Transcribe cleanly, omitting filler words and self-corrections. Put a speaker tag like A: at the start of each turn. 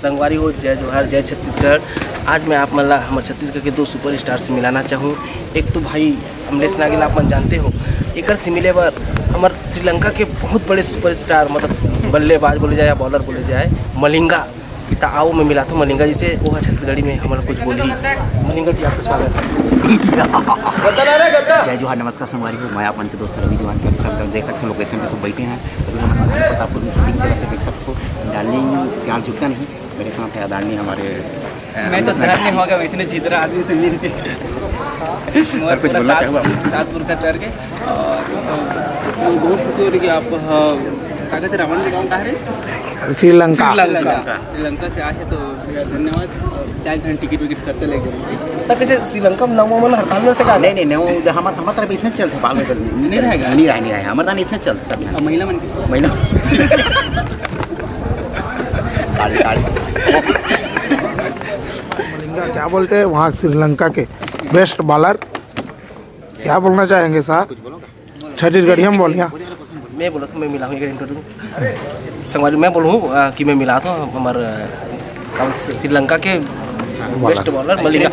A: संगवारी हो, जय जोहार, जय छत्तीसगढ़। आज मैं आप मतलब हमारे छत्तीसगढ़ के दो सुपरस्टार से मिलाना चाहूँ। एक तो भाई अमलेश नागिल आप मन जानते हो, एक से मिले बार हमारे श्रीलंका के बहुत बड़े सुपरस्टार मतलब बल्लेबाज बोले जाए या बॉलर बोले जाए, मलिंगा। तो आओ मैं मिला था मलिंगा जी से, वो है छत्तीसगढ़ी में हमारा कुछ बोली। मलिंगा जी आपका स्वागत है।
B: जय जोहार, नमस्कार संगवारी हो। मैं आप के दोस्त रवि दीवान के साथ देख सकते हो लोकेशन पे सब बैठे हैं। अभी हमारे प्रतापपुर में शूटिंग चला है, देख सकते हो। डार्लिंग प्यार झुकता नहीं, मेरे साथ है अदानी हमारे।
C: मैं तो धर नहीं होगा वैसे जीतरा आदमी से मिल के
B: सर कुछ बोलना चाहूँगा
C: सातपुर का करके और बहुत खुशी हो रही कि आप क्या कहते रावण के गाँव कहाँ है? श्रीलंका से आए तो धन्यवाद। 4 घंटे टिकट विकेट खर्चा लेके
A: तक कैसे श्रीलंका में नौ मन हड़ताल में का
B: नहीं नहीं हमारे तरफ इसने चलते बाल में
C: नहीं रहेगा,
B: नहीं रहा हमारे दान इसने चलते सब यहाँ
C: महिला मन की
B: महीना
D: मलिंगा क्या बोलते हैं वहाँ श्रीलंका के बेस्ट बॉलर, क्या बोलना चाहेंगे साहब? छत्तीसगढ़ी हम बोलिए।
A: मैं बोला था मैं मिला हूँ एक इंटरव्यू संगवारी, मैं बोलूँ कि मैं मिला था हमारे श्रीलंका के बेस्ट बॉलर मलिंगा।